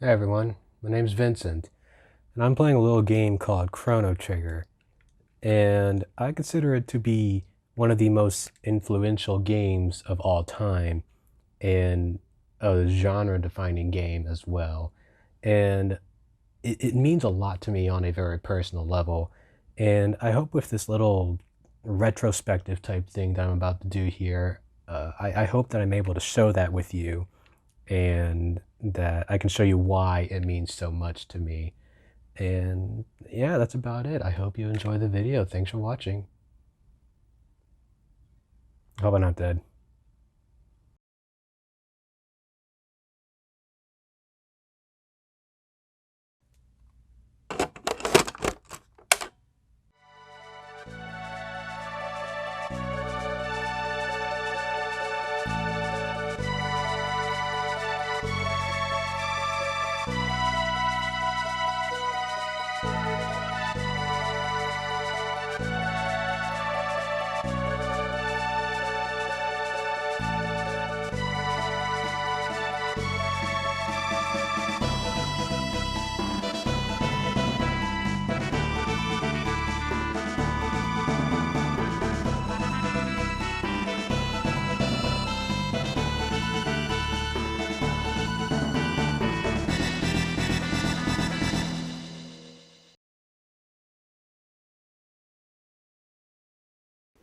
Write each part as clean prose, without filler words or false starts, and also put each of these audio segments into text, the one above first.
Hey everyone, my name's Vincent, and I'm playing a little game called Chrono Trigger, and I consider it to be one of the most influential games of all time, and a genre-defining game as well. And it means a lot to me on a very personal level, and I hope with this little retrospective type thing that I'm about to do here, I hope that I'm able to show that with you and that I can show you why it means so much to me. And yeah, that's about it. I hope you enjoy the video. Thanks for watching. Hope I'm not dead.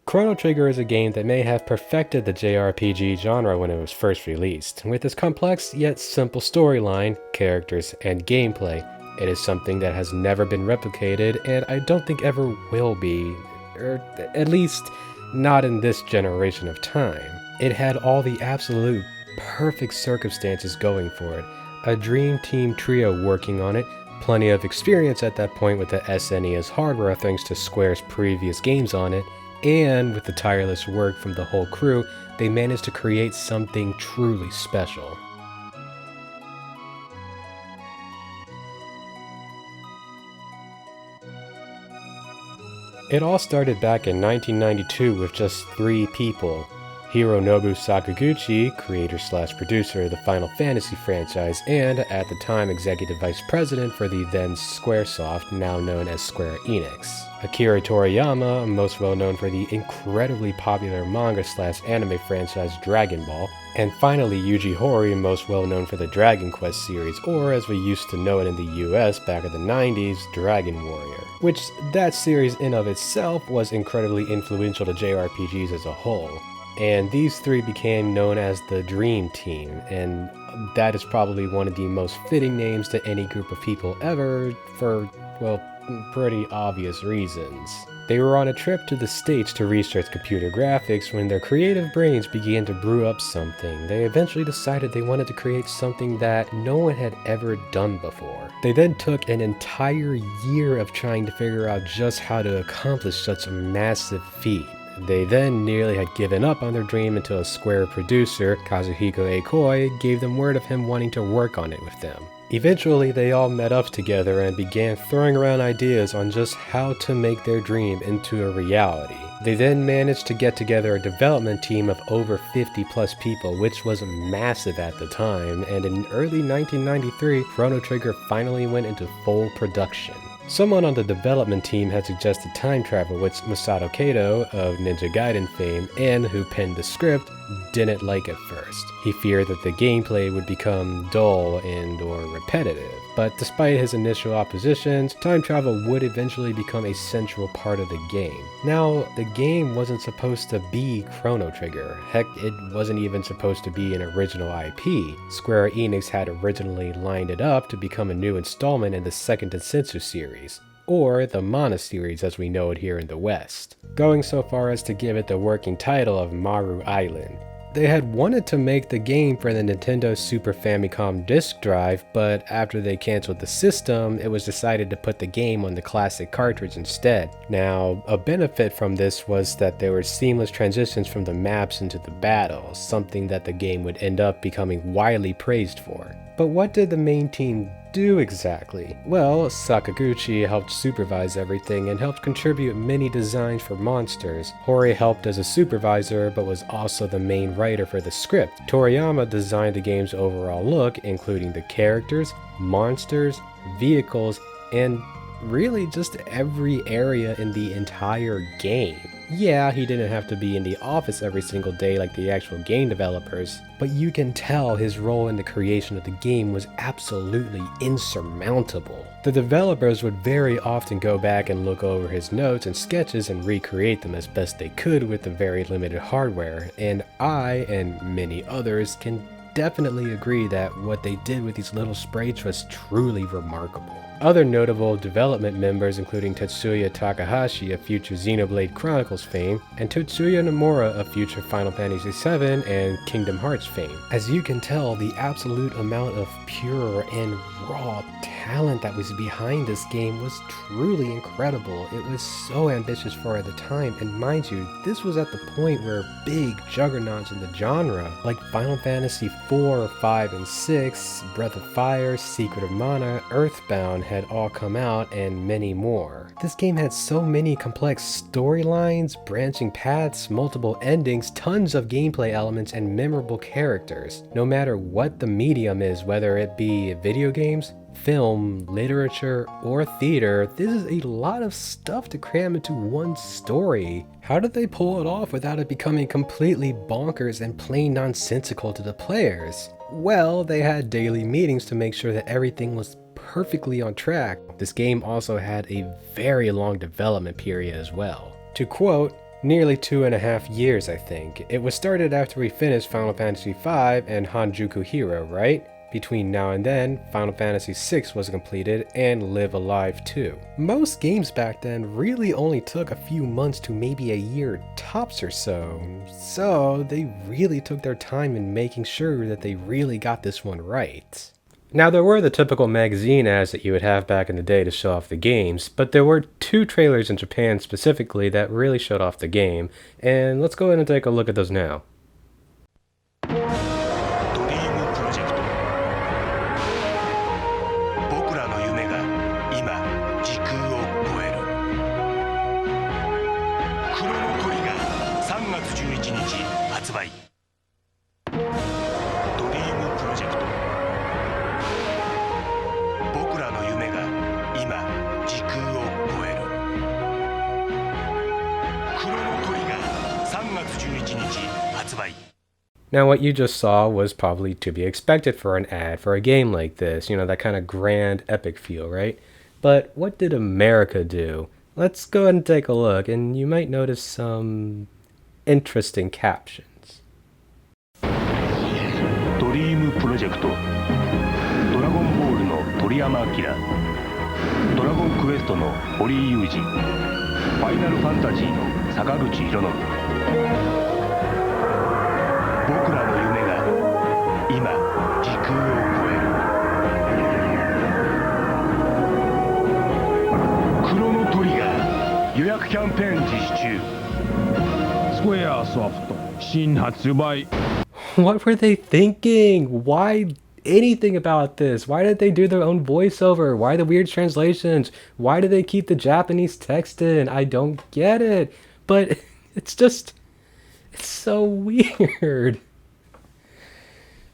Chrono Trigger is a game that may have perfected the JRPG genre when it was first released. With its complex yet simple storyline, characters, and gameplay, it is something that has never been replicated and I don't think ever will be, or at least not in this generation of time. It had all the absolute perfect circumstances going for it, a dream team trio working on it, plenty of experience at that point with the SNES hardware thanks to Square's previous games on it, and with the tireless work from the whole crew, they managed to create something truly special. It all started back in 1992 with just 3 people. Hironobu Sakaguchi, creator/producer of the Final Fantasy franchise and, at the time, executive vice president for the then Squaresoft, now known as Square Enix. Akira Toriyama, most well known for the incredibly popular manga/anime franchise Dragon Ball, and finally Yuji Horii, most well known for the Dragon Quest series, or as we used to know it in the US back in the 90s, Dragon Warrior. Which, that series in of itself was incredibly influential to JRPGs as a whole. And these 3 became known as the Dream Team, and that is probably one of the most fitting names to any group of people ever for, well, pretty obvious reasons. They were on a trip to the States to research computer graphics when their creative brains began to brew up something. They eventually decided they wanted to create something that no one had ever done before. They then took an entire year of trying to figure out just how to accomplish such a massive feat. They then nearly had given up on their dream until a Square producer, Kazuhiko Eikoi, gave them word of him wanting to work on it with them. Eventually, they all met up together and began throwing around ideas on just how to make their dream into a reality. They then managed to get together a development team of over 50 plus people, which was massive at the time, and in early 1993, Chrono Trigger finally went into full production. Someone on the development team had suggested time travel, which Masato Kato, of Ninja Gaiden fame, and who penned the script, didn't like at first. He feared that the gameplay would become dull and or repetitive. But despite his initial oppositions, time travel would eventually become a central part of the game. Now, the game wasn't supposed to be Chrono Trigger. Heck, it wasn't even supposed to be an original IP. Square Enix had originally lined it up to become a new installment in the second Densetsu series, or the Mana series as we know it here in the West, going so far as to give it the working title of Maru Island. They had wanted to make the game for the Nintendo Super Famicom disk drive, but after they canceled the system, it was decided to put the game on the classic cartridge instead. Now, a benefit from this was that there were seamless transitions from the maps into the battles, something that the game would end up becoming widely praised for. But what did the main team do exactly? Well, Sakaguchi helped supervise everything and helped contribute many designs for monsters. Hori helped as a supervisor, but was also the main writer for the script. Toriyama designed the game's overall look, including the characters, monsters, vehicles, and really just every area in the entire game. Yeah, he didn't have to be in the office every single day like the actual game developers, but you can tell his role in the creation of the game was absolutely insurmountable. The developers would very often go back and look over his notes and sketches and recreate them as best they could with the very limited hardware, and I, and many others, can definitely agree that what they did with these little sprites was truly remarkable. Other notable development members including Tetsuya Takahashi of future Xenoblade Chronicles fame, and Tetsuya Nomura of future Final Fantasy VII and Kingdom Hearts fame. As you can tell, the absolute amount of pure and raw talent that was behind this game was truly incredible. It was so ambitious for the time, and mind you, this was at the point where big juggernauts in the genre like Final Fantasy IV, 5, and 6, Breath of Fire, Secret of Mana, Earthbound had all come out, and many more. This game had so many complex storylines, branching paths, multiple endings, tons of gameplay elements, and memorable characters. No matter what the medium is, whether it be video games, film, literature, or theater, this is a lot of stuff to cram into one story. How did they pull it off without it becoming completely bonkers and plain nonsensical to the players? Well, they had daily meetings to make sure that everything was perfectly on track. This game also had a very long development period as well. To quote, nearly 2.5 years, I think. It was started after we finished Final Fantasy V and Hanjuku Hero, right? Between now and then, Final Fantasy VI was completed and Live Alive 2. Most games back then really only took a few months to maybe a year tops or so, so they really took their time in making sure that they really got this one right. Now, there were the typical magazine ads that you would have back in the day to show off the games, but there were 2 trailers in Japan specifically that really showed off the game, and let's go ahead and take a look at those now. Now, what you just saw was probably to be expected for an ad for a game like this, you know, that kind of grand epic feel, right? But what did America do? Let's go ahead and take a look, and you might notice some interesting captions. ドリームプロジェクト、ドラゴンボールの鳥山明、ドラゴンクエストの堀井雄二、ファイナルファンタジーの坂口裕信。僕らの夢が今時空を超える。クロノトリガー予約キャンペーン実施中。スクエアソフト新発売。What were they thinking? Why anything about this? Why did they do their own voiceover? Why the weird translations? Why did they keep the Japanese text in? I don't get it. But it's so weird.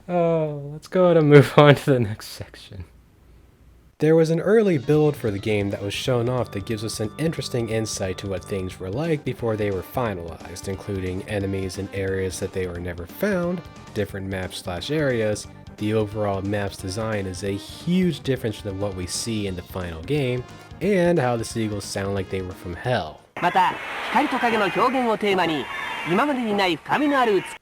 Oh, let's go ahead and move on to the next section. There was an early build for the game that was shown off that gives us an interesting insight to what things were like before they were finalized, including enemies and areas that they were never found, different maps/areas. The overall map's design is a huge difference from what we see in the final game, and how the seagulls sound like they were from hell.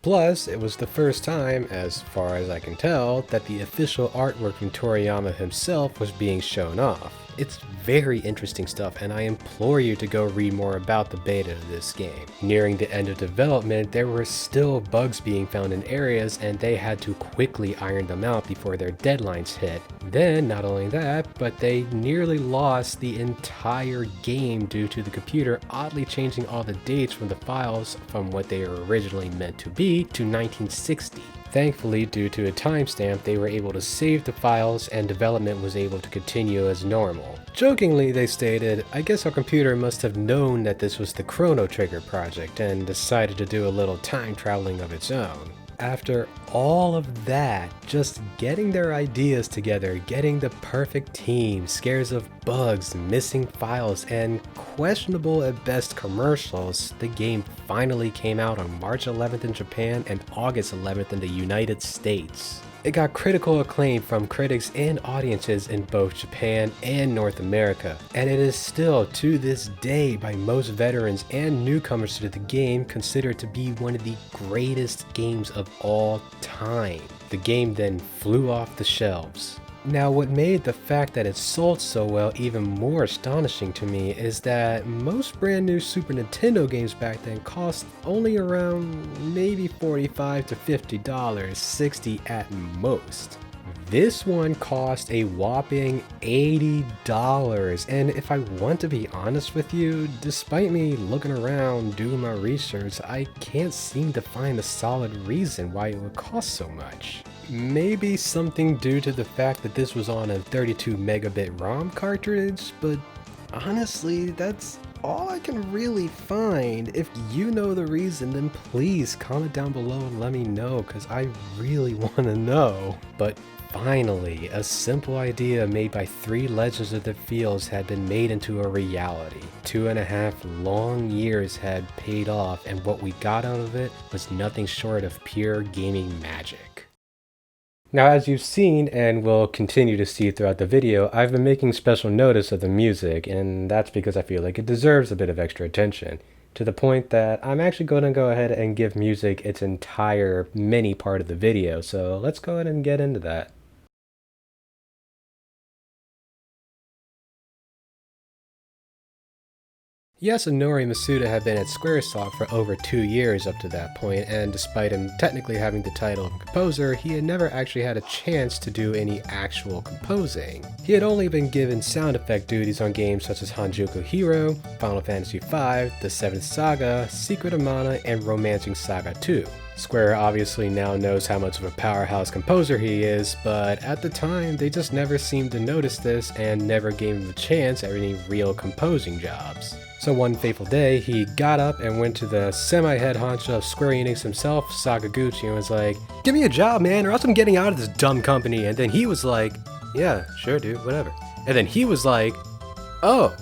Plus, it was the first time, as far as I can tell, that the official artwork from Toriyama himself was being shown off. It's very interesting stuff, and I implore you to go read more about the beta of this game. Nearing the end of development, there were still bugs being found in areas, and they had to quickly iron them out before their deadlines hit. Then, not only that, but they nearly lost the entire game due to the computer oddly changing all the dates from the files from what they were originally meant to be to 1960. Thankfully, due to a timestamp, they were able to save the files and development was able to continue as normal. Jokingly, they stated, "I guess our computer must have known that this was the Chrono Trigger project and decided to do a little time traveling of its own." After all of that, just getting their ideas together, getting the perfect team, scares of bugs, missing files, and questionable at best commercials, the game finally came out on March 11th in Japan and August 11th in the United States. It got critical acclaim from critics and audiences in both Japan and North America, and it is still, to this day, by most veterans and newcomers to the game, considered to be one of the greatest games of all time. The game then flew off the shelves. Now, what made the fact that it sold so well even more astonishing to me is that most brand new Super Nintendo games back then cost only around maybe $45 to $50, $60 at most. This one cost a whopping $80, and if I want to be honest with you, despite me looking around doing my research, I can't seem to find a solid reason why it would cost so much. Maybe something due to the fact that this was on a 32 megabit ROM cartridge, but honestly, that's all I can really find. If you know the reason, then please comment down below and let me know, because I really want to know. But finally, a simple idea made by 3 legends of the fields had been made into a reality. 2.5 long years had paid off, and what we got out of it was nothing short of pure gaming magic. Now, as you've seen and will continue to see throughout the video, I've been making special notice of the music, and that's because I feel like it deserves a bit of extra attention, to the point that I'm actually going to go ahead and give music its entire mini part of the video, so let's go ahead and get into that. Yasunori Masuda had been at Squaresoft for over 2 years up to that point, and despite him technically having the title of composer, he had never actually had a chance to do any actual composing. He had only been given sound effect duties on games such as Hanjuku Hero, Final Fantasy V, The Seventh Saga, Secret of Mana, and Romancing Saga 2. Square obviously now knows how much of a powerhouse composer he is, but at the time they just never seemed to notice this and never gave him a chance at any real composing jobs. So one fateful day, he got up and went to the semi-head honcho of Square Enix himself, Sakaguchi, and was like, "Give me a job, man, or else I'm getting out of this dumb company." And then he was like, "Yeah, sure, dude, whatever." And then he was like, oh,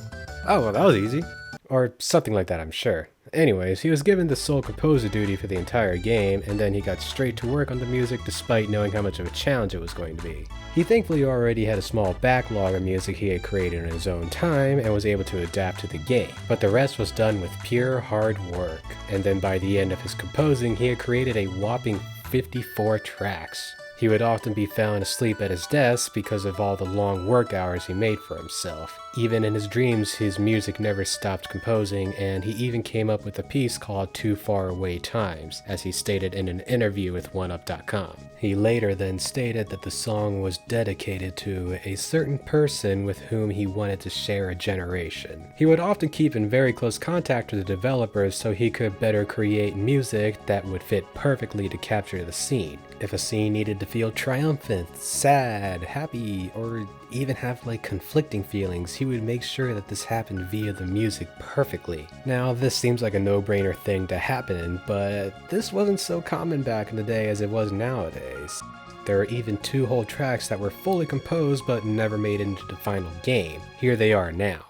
well, that was easy. Or something like that, I'm sure. Anyways, he was given the sole composer duty for the entire game, and then he got straight to work on the music despite knowing how much of a challenge it was going to be. He thankfully already had a small backlog of music he had created in his own time and was able to adapt to the game, but the rest was done with pure hard work. And then by the end of his composing, he had created a whopping 54 tracks. He would often be found asleep at his desk because of all the long work hours he made for himself. Even in his dreams, his music never stopped composing, and he even came up with a piece called Too Far Away Times, as he stated in an interview with OneUp.com. He later then stated that the song was dedicated to a certain person with whom he wanted to share a generation. He would often keep in very close contact with the developers so he could better create music that would fit perfectly to capture the scene. If a scene needed to feel triumphant, sad, happy, or even have like conflicting feelings, he would make sure that this happened via the music perfectly. Now, this seems like a no-brainer thing to happen, but this wasn't so common back in the day as it was nowadays. There are even 2 whole tracks that were fully composed but never made it into the final game. Here they are now.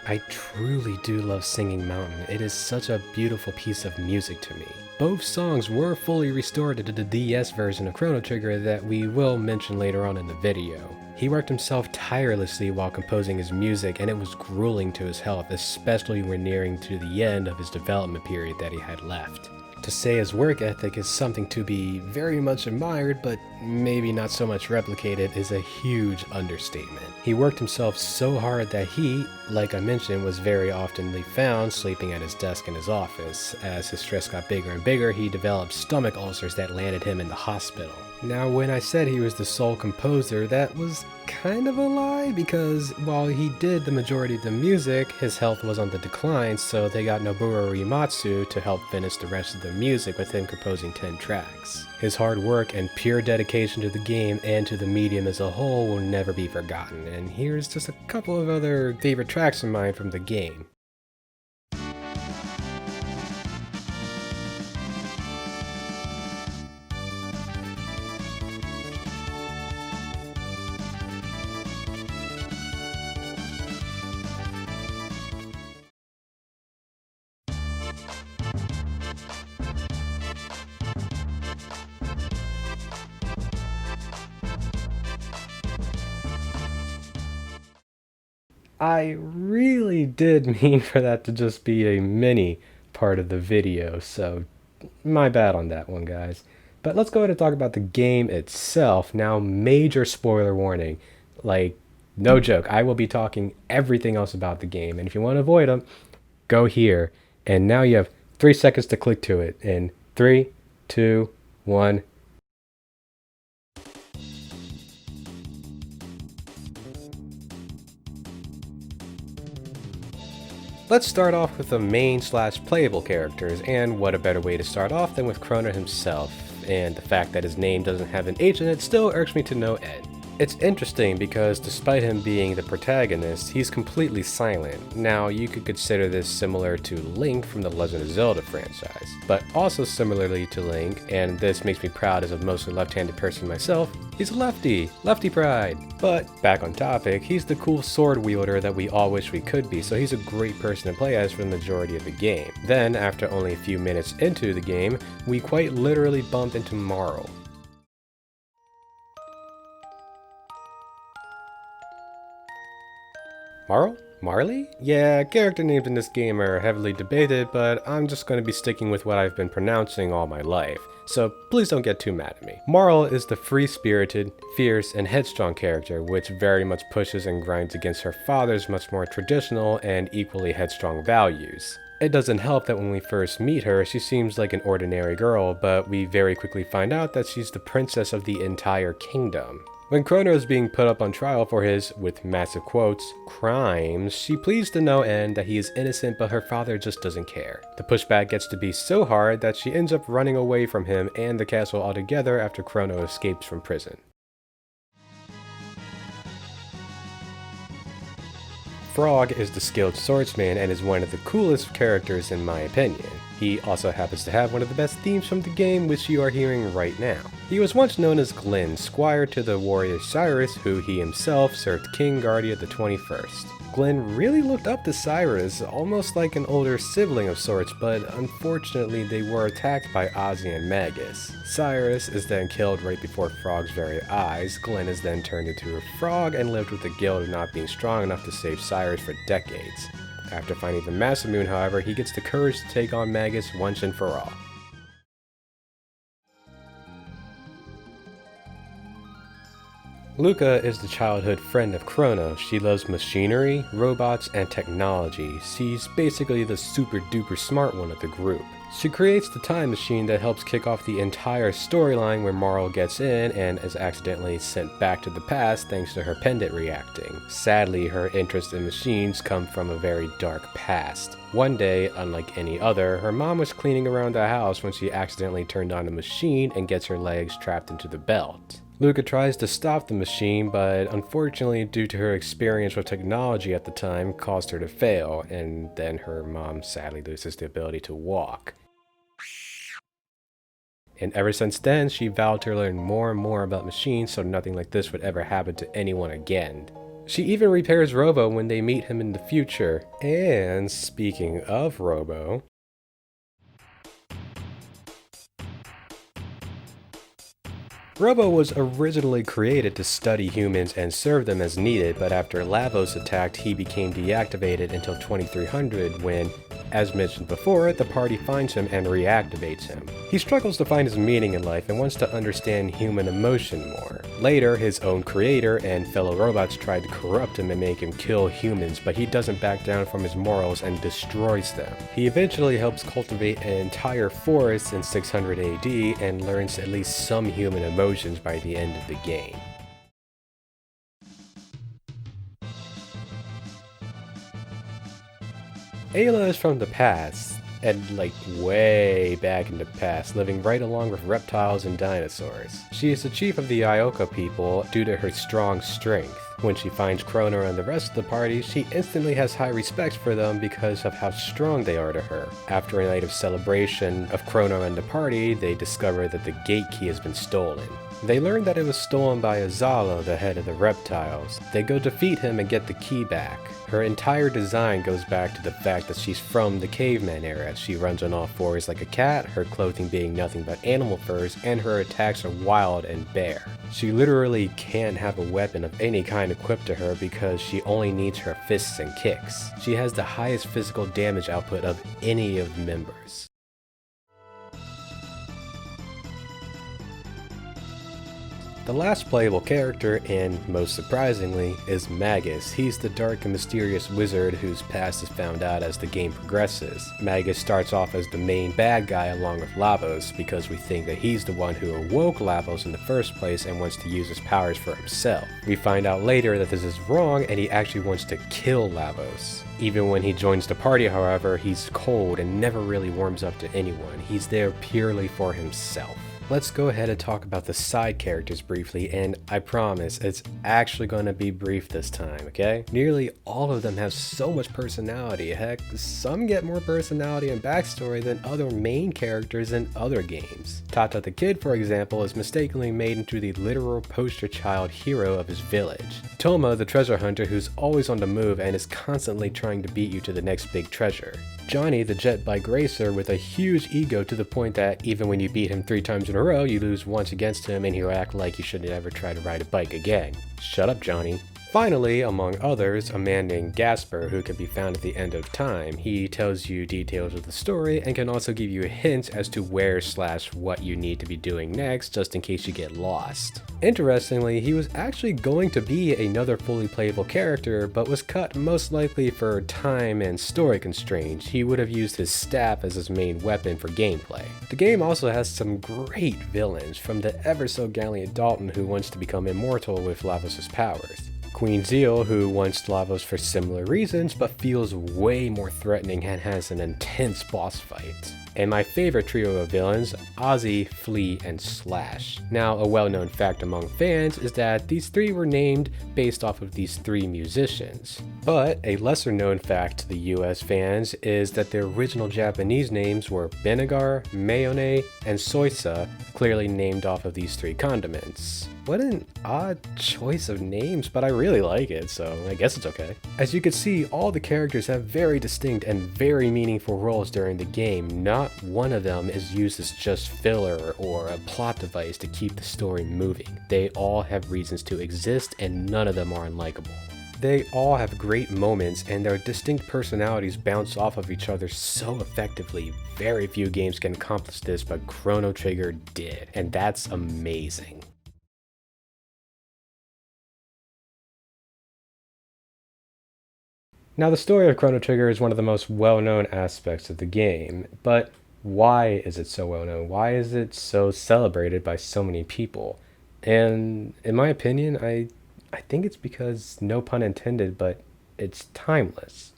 I truly do love Singing Mountain. It is such a beautiful piece of music to me. Both songs were fully restored to the DS version of Chrono Trigger that we will mention later on in the video. He worked himself tirelessly while composing his music, and it was grueling to his health, especially when nearing to the end of his development period that he had left. To say his work ethic is something to be very much admired, but maybe not so much replicated, is a huge understatement. He worked himself so hard that he, like I mentioned, was very oftenly found sleeping at his desk in his office. As his stress got bigger and bigger, he developed stomach ulcers that landed him in the hospital. Now, when I said he was the sole composer, that was kind of a lie, because while he did the majority of the music, his health was on the decline, so they got Nobuo Uematsu to help finish the rest of the music, with him composing 10 tracks. His hard work and pure dedication to the game and to the medium as a whole will never be forgotten, and here's just a couple of other favorite tracks of mine from the game. I really did mean for that to just be a mini part of the video, so my bad on that one, guys. But let's go ahead and talk about the game itself. Now, major spoiler warning. Like, no joke, I will be talking everything else about the game, and if you want to avoid them, go here. And now you have 3 seconds to click to it. In 3, 2, 1. Let's start off with the main/playable characters, and what a better way to start off than with Chrono himself, and the fact that his name doesn't have an H in it still irks me to no end. It's interesting because despite him being the protagonist, he's completely silent. Now, you could consider this similar to Link from the Legend of Zelda franchise, but also similarly to Link, and this makes me proud as a mostly left-handed person myself, he's a lefty pride. But back on topic, he's the cool sword wielder that we all wish we could be, so he's a great person to play as for the majority of the game. Then, after only a few minutes into the game, we quite literally bumped into Marle. Marley? Yeah, character names in this game are heavily debated, but I'm just going to be sticking with what I've been pronouncing all my life, so please don't get too mad at me. Marle is the free-spirited, fierce, and headstrong character, which very much pushes and grinds against her father's much more traditional and equally headstrong values. It doesn't help that when we first meet her, she seems like an ordinary girl, but we very quickly find out that she's the princess of the entire kingdom. When Chrono is being put up on trial for his, with massive quotes, crimes, she pleads to no end that he is innocent, but her father just doesn't care. The pushback gets to be so hard that she ends up running away from him and the castle altogether after Chrono escapes from prison. Frog is the skilled swordsman and is one of the coolest characters in my opinion. He also happens to have one of the best themes from the game, which you are hearing right now. He was once known as Glenn, squire to the warrior Cyrus, who he himself served King Guardia the 21st. Glenn really looked up to Cyrus, almost like an older sibling of sorts, but unfortunately they were attacked by Ozzy and Magus. Cyrus is then killed right before Frog's very eyes. Glenn is then turned into a frog and lived with the guilt of not being strong enough to save Cyrus for decades. After finding the Massive Moon, however, he gets the courage to take on Magus once and for all. Luca is the childhood friend of Chrono. She loves machinery, robots, and technology. She's basically the super duper smart one of the group. She creates the time machine that helps kick off the entire storyline where Marle gets in and is accidentally sent back to the past thanks to her pendant reacting. Sadly, her interest in machines come from a very dark past. One day, unlike any other, her mom was cleaning around the house when she accidentally turned on the machine and gets her legs trapped into the belt. Luca tries to stop the machine, but unfortunately due to her experience with technology at the time caused her to fail, and then her mom sadly loses the ability to walk. And ever since then, she vowed to learn more and more about machines so nothing like this would ever happen to anyone again. She even repairs Robo when they meet him in the future. And speaking of Robo, Robo was originally created to study humans and serve them as needed, but after Lavos attacked, he became deactivated until 2300 when, As mentioned before, the party finds him and reactivates him. He struggles to find his meaning in life and wants to understand human emotion more. Later, his own creator and fellow robots try to corrupt him and make him kill humans, but he doesn't back down from his morals and destroys them. He eventually helps cultivate an entire forest in 600 AD and learns at least some human emotions by the end of the game. Ayla is from the past, and like way back in the past, living right along with reptiles and dinosaurs. She is the chief of the Ioka people due to her strong strength. When she finds Chrono and the rest of the party, she instantly has high respect for them because of how strong they are to her. After a night of celebration of Chrono and the party, they discover that the gate key has been stolen. They learn that it was stolen by Azalo, the head of the reptiles. They go defeat him and get the key back. Her entire design goes back to the fact that she's from the caveman era. She runs on all fours like a cat, her clothing being nothing but animal furs, and her attacks are wild and bare. She literally can't have a weapon of any kind equipped to her because she only needs her fists and kicks. She has the highest physical damage output of any of the members. The last playable character, and most surprisingly, is Magus. He's the dark and mysterious wizard whose past is found out as the game progresses. Magus starts off as the main bad guy along with Lavos because we think that he's the one who awoke Lavos in the first place and wants to use his powers for himself. We find out later that this is wrong and he actually wants to kill Lavos. Even when he joins the party, however, he's cold and never really warms up to anyone. He's there purely for himself. Let's go ahead and talk about the side characters briefly, and I promise it's actually going to be brief this time, okay? Nearly all of them have so much personality. Heck, some get more personality and backstory than other main characters in other games. Tata the Kid, for example, is mistakenly made into the literal poster child hero of his village. Toma, the treasure hunter who's always on the move and is constantly trying to beat you to the next big treasure. Johnny, the jet bike racer with a huge ego to the point that even when you beat him 3 times in a row, you lose once against him and he'll act like you should never try to ride a bike again. Shut up, Johnny. Finally, among others, a man named Gasper who can be found at the end of time. He tells you details of the story and can also give you hints as to where/what you need to be doing next just in case you get lost. Interestingly, he was actually going to be another fully playable character but was cut most likely for time and story constraints. He would have used his staff as his main weapon for gameplay. The game also has some great villains, from the ever so gallant Dalton who wants to become immortal with Lavos' powers. Queen Zeal, who wants Lavos for similar reasons, but feels way more threatening and has an intense boss fight. And my favorite trio of villains, Ozzy, Flea, and Slash. Now, a well-known fact among fans is that these 3 were named based off of these 3 musicians. But a lesser-known fact to the US fans is that the original Japanese names were Benegar, Mayonnaise, and Soisa, clearly named off of these 3 condiments. What an odd choice of names, but I really like it, so I guess it's okay. As you can see, all the characters have very distinct and very meaningful roles during the game. Not one of them is used as just filler or a plot device to keep the story moving. They all have reasons to exist and none of them are unlikable. They all have great moments and their distinct personalities bounce off of each other so effectively. Very few games can accomplish this, but Chrono Trigger did, and that's amazing. Now, the story of Chrono Trigger is one of the most well-known aspects of the game, but why is it so well-known? Why is it so celebrated by so many people? And in my opinion, I think it's because, no pun intended, but it's timeless.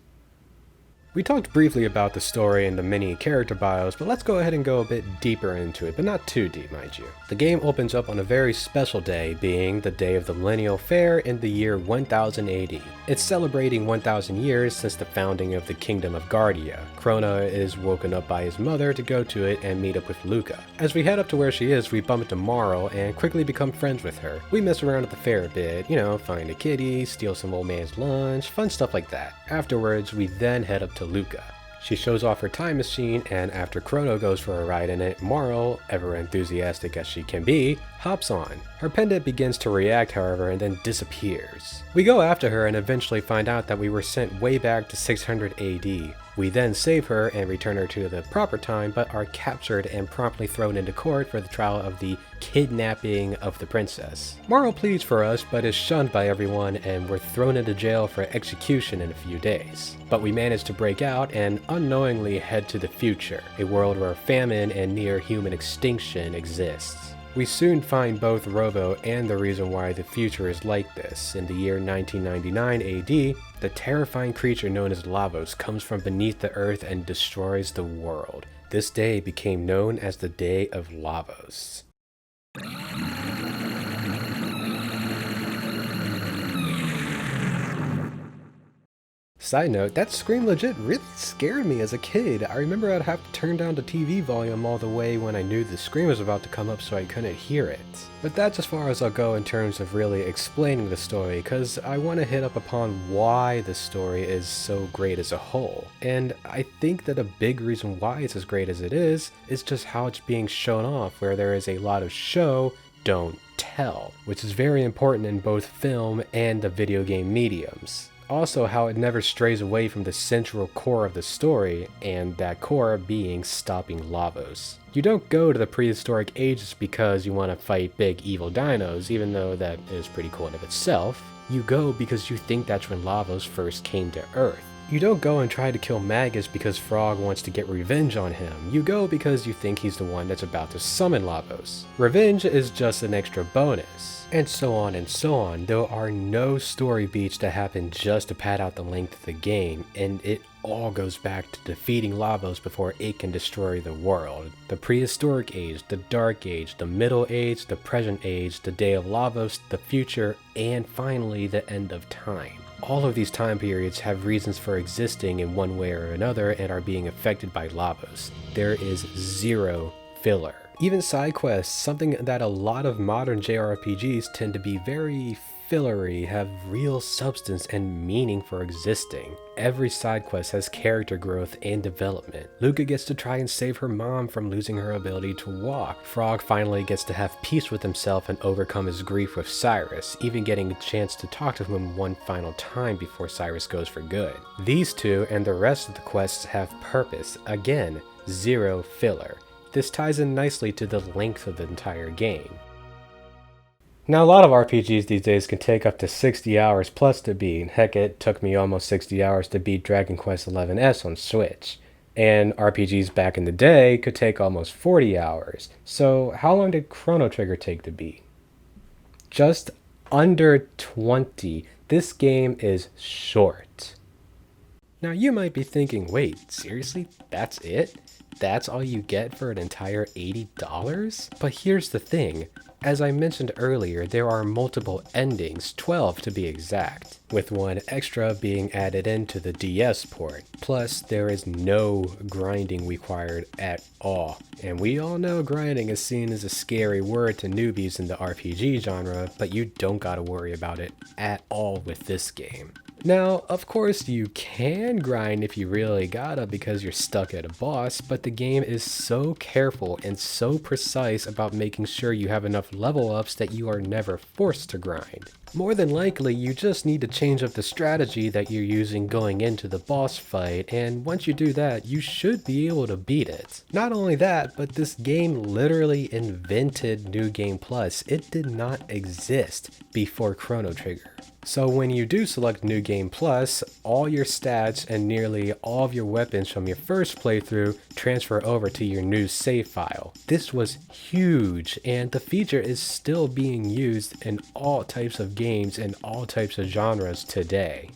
We talked briefly about the story and the many character bios, but let's go ahead and go a bit deeper into it, but not too deep, mind you. The game opens up on a very special day, being the day of the Millennial Fair in the year 1000 AD. It's celebrating 1000 years since the founding of the Kingdom of Guardia. Chrono is woken up by his mother to go to it and meet up with Luca. As we head up to where she is, we bump into Marl and quickly become friends with her. We mess around at the fair a bit, find a kitty, steal some old man's lunch, fun stuff like that. Afterwards, we then head up to Luca. She shows off her time machine, and after Chrono goes for a ride in it, Marl, ever enthusiastic as she can be, hops on. Her pendant begins to react, however, and then disappears. We go after her and eventually find out that we were sent way back to 600 AD. We then save her and return her to the proper time, but are captured and promptly thrown into court for the trial of the kidnapping of the princess. Morrow pleads for us, but is shunned by everyone, and we're thrown into jail for execution in a few days. But we manage to break out and unknowingly head to the future, a world where famine and near human extinction exists. We soon find both Robo and the reason why the future is like this. In the year 1999 AD, the terrifying creature known as Lavos comes from beneath the earth and destroys the world. This day became known as the Day of Lavos. Side note, that scream legit really scared me as a kid. I remember I'd have to turn down the TV volume all the way when I knew the scream was about to come up so I couldn't hear it. But that's as far as I'll go in terms of really explaining the story, because I want to hit up upon why the story is so great as a whole. And I think that a big reason why it's as great as it is just how it's being shown off, where there is a lot of show, don't tell, which is very important in both film and the video game mediums. Also, how it never strays away from the central core of the story, and that core being stopping Lavos. You don't go to the prehistoric ages because you want to fight big evil dinos, even though that is pretty cool in of itself. You go because you think that's when Lavos first came to Earth. You don't go and try to kill Magus because Frog wants to get revenge on him. You go because you think he's the one that's about to summon Lavos. Revenge is just an extra bonus. And so on and so on. There are no story beats that happen just to pad out the length of the game, and it all goes back to defeating Lavos before it can destroy the world. The prehistoric age, the dark age, the middle age, the present age, the day of Lavos, the future, and finally the end of time. All of these time periods have reasons for existing in one way or another and are being affected by Lavos. There is zero filler. Even side quests, something that a lot of modern JRPGs tend to be very fillery, have real substance and meaning for existing. Every side quest has character growth and development. Luca gets to try and save her mom from losing her ability to walk. Frog finally gets to have peace with himself and overcome his grief with Cyrus, even getting a chance to talk to him one final time before Cyrus goes for good. These two and the rest of the quests have purpose. Again, zero filler. This ties in nicely to the length of the entire game. Now, a lot of RPGs these days can take up to 60 hours plus to beat. Heck, it took me almost 60 hours to beat Dragon Quest XI's on Switch. And RPGs back in the day could take almost 40 hours. So how long did Chrono Trigger take to beat? Just under 20. This game is short. Now you might be thinking, wait, seriously? That's it? That's all you get for an entire $80? But here's the thing. As I mentioned earlier, there are multiple endings, 12 to be exact, with one extra being added into the DS port. Plus, there is no grinding required at all. And we all know grinding is seen as a scary word to newbies in the RPG genre, but you don't gotta worry about it at all with this game. Now, of course, you can grind if you really gotta because you're stuck at a boss, but the game is so careful and so precise about making sure you have enough level ups that you are never forced to grind. More than likely, you just need to change up the strategy that you're using going into the boss fight, and once you do that, you should be able to beat it. Not only that, but this game literally invented New Game Plus. It did not exist before Chrono Trigger. So when you do select New Game Plus, all your stats and nearly all of your weapons from your first playthrough transfer over to your new save file. This was huge, and the feature is still being used in all types of games and all types of genres today.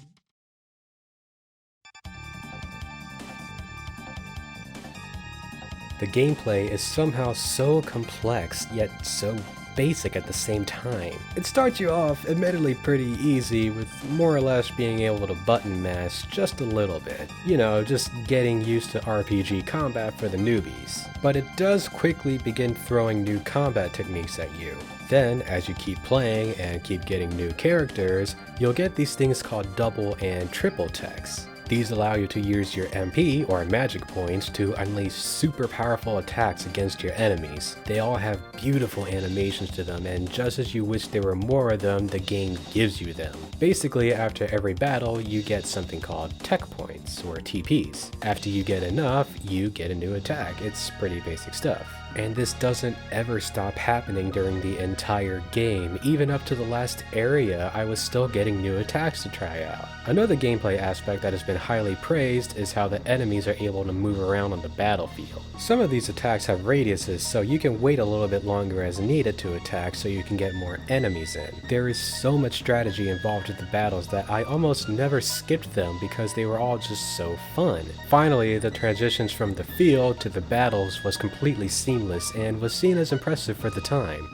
The gameplay is somehow so complex, yet so basic at the same time. It starts you off admittedly pretty easy, with more or less being able to button mash just a little bit. You know, just getting used to RPG combat for the newbies. But it does quickly begin throwing new combat techniques at you. Then, as you keep playing and keep getting new characters, you'll get these things called double and triple techs. These allow you to use your MP, or magic points, to unleash super powerful attacks against your enemies. They all have beautiful animations to them, and just as you wish there were more of them, the game gives you them. Basically, after every battle, you get something called tech points, or TPs. After you get enough, you get a new attack. It's pretty basic stuff. And this doesn't ever stop happening during the entire game. Even up to the last area, I was still getting new attacks to try out. Another gameplay aspect that has been highly praised is how the enemies are able to move around on the battlefield. Some of these attacks have radiuses, so you can wait a little bit longer as needed to attack so you can get more enemies in. There is so much strategy involved with the battles that I almost never skipped them because they were all just so fun. Finally, the transitions from the field to the battles was completely seamless and was seen as impressive for the time.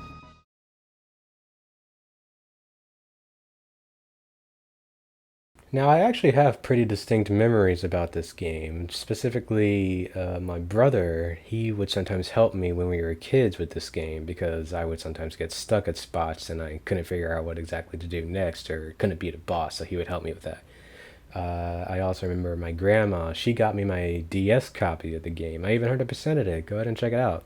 Now, I actually have pretty distinct memories about this game. Specifically, my brother, he would sometimes help me when we were kids with this game because I would sometimes get stuck at spots and I couldn't figure out what exactly to do next or couldn't beat a boss, so he would help me with that. I also remember my grandma, she got me my DS copy of the game. I even heard a percent of it. Go ahead and check it out.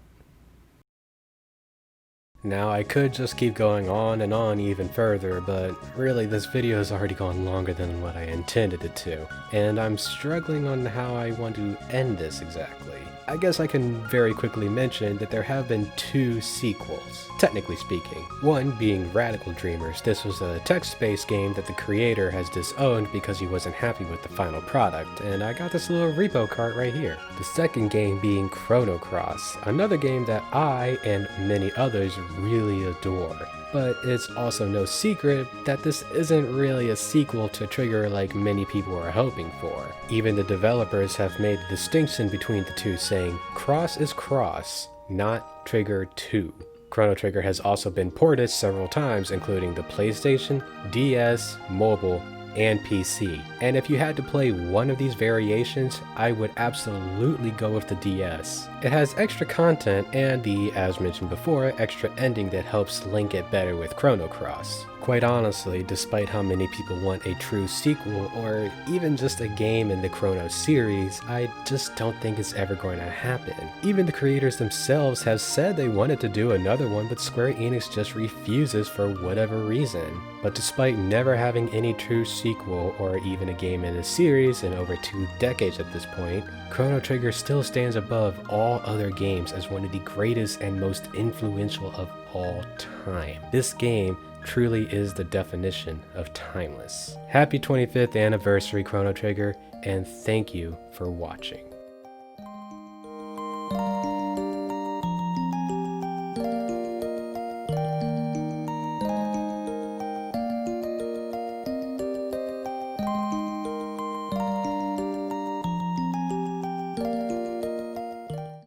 Now, I could just keep going on and on even further, but really this video has already gone longer than what I intended it to, and I'm struggling on how I want to end this exactly. I guess I can very quickly mention that there have been two sequels, technically speaking. One being Radical Dreamers. This was a text-based game that the creator has disowned because he wasn't happy with the final product, and I got this little repo cart right here. The second game being Chrono Cross, another game that I and many others really adore. But it's also no secret that this isn't really a sequel to Trigger like many people are hoping for. Even the developers have made the distinction between the two, saying Cross is Cross, not Trigger 2. Chrono Trigger has also been ported several times, including the PlayStation, DS, mobile, and PC. And if you had to play one of these variations, I would absolutely go with the DS. It has extra content and the, as mentioned before, extra ending that helps link it better with Chrono Cross. Quite honestly, despite how many people want a true sequel or even just a game in the Chrono series, I just don't think it's ever going to happen. Even the creators themselves have said they wanted to do another one, but Square Enix just refuses for whatever reason. But despite never having any true sequel or even a game in a series in over 2 decades at this point, Chrono Trigger still stands above all other games as one of the greatest and most influential of all time. This game truly is the definition of timeless. Happy 25th anniversary, Chrono Trigger, and thank you for watching.